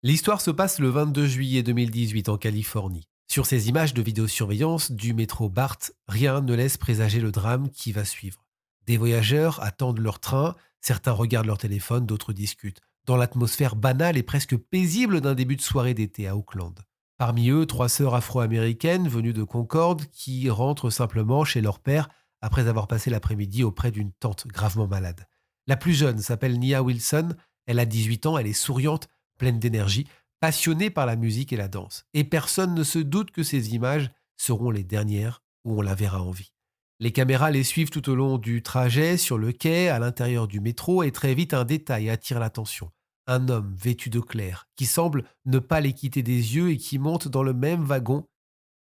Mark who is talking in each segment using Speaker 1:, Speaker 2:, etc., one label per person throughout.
Speaker 1: L'histoire se passe le 22 juillet 2018 en Californie. Sur ces images de vidéosurveillance du métro BART, rien ne laisse présager le drame qui va suivre. Des voyageurs attendent leur train, certains regardent leur téléphone, d'autres discutent, dans l'atmosphère banale et presque paisible d'un début de soirée d'été à Auckland. Parmi eux, trois sœurs afro-américaines venues de Concorde qui rentrent simplement chez leur père après avoir passé l'après-midi auprès d'une tante gravement malade. La plus jeune s'appelle Nia Wilson, elle a 18 ans, elle est souriante, pleine d'énergie, passionnée par la musique et la danse. Et personne ne se doute que ces images seront les dernières où on la verra en vie. Les caméras les suivent tout au long du trajet, sur le quai, à l'intérieur du métro, et très vite un détail attire l'attention. Un homme vêtu de clair, qui semble ne pas les quitter des yeux et qui monte dans le même wagon.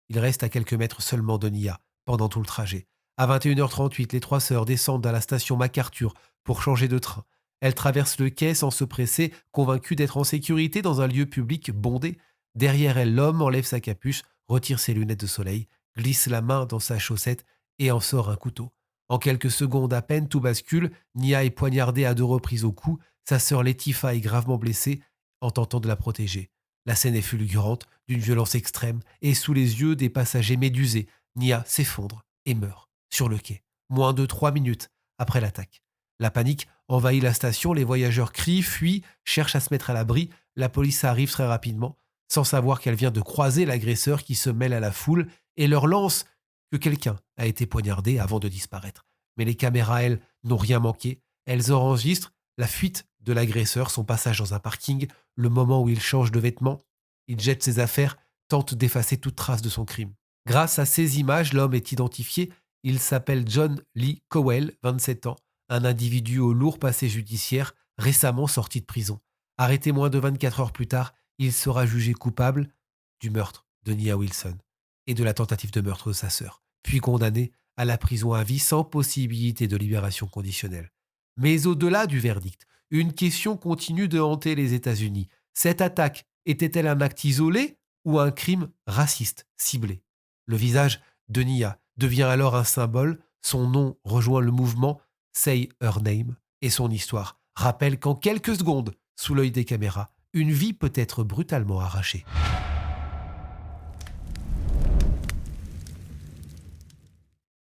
Speaker 1: Il reste à quelques mètres seulement de Nia pendant tout le trajet. À 21h38, les trois sœurs descendent à la station MacArthur pour changer de train. Elles traversent le quai sans se presser, convaincues d'être en sécurité dans un lieu public bondé. Derrière elles, l'homme enlève sa capuche, retire ses lunettes de soleil, glisse la main dans sa chaussette et en sort un couteau. En quelques secondes à peine, tout bascule. Nia est poignardée à deux reprises au cou. Sa sœur Laetifa est gravement blessée en tentant de la protéger. La scène est fulgurante, d'une violence extrême, et sous les yeux des passagers médusés, Nia s'effondre et meurt sur le quai, moins de 3 minutes après l'attaque. La panique envahit la station, les voyageurs crient, fuient, cherchent à se mettre à l'abri. La police arrive très rapidement, sans savoir qu'elle vient de croiser l'agresseur qui se mêle à la foule et leur lance que quelqu'un a été poignardé avant de disparaître. Mais les caméras, elles, n'ont rien manqué. Elles enregistrent la fuite de l'agresseur, son passage dans un parking, le moment où il change de vêtements. Il jette ses affaires, tente d'effacer toute trace de son crime. Grâce à ces images, l'homme est identifié. Il s'appelle John Lee Cowell, 27 ans, un individu au lourd passé judiciaire, récemment sorti de prison. Arrêté moins de 24 heures plus tard, il sera jugé coupable du meurtre de Nia Wilson et de la tentative de meurtre de sa sœur, puis condamné à la prison à vie sans possibilité de libération conditionnelle. Mais au-delà du verdict, une question continue de hanter les États-Unis. Cette attaque était-elle un acte isolé ou un crime raciste ciblé? Le visage de Nia devient alors un symbole, son nom rejoint le mouvement Say Her Name et son histoire rappelle qu'en quelques secondes, sous l'œil des caméras, une vie peut être brutalement arrachée.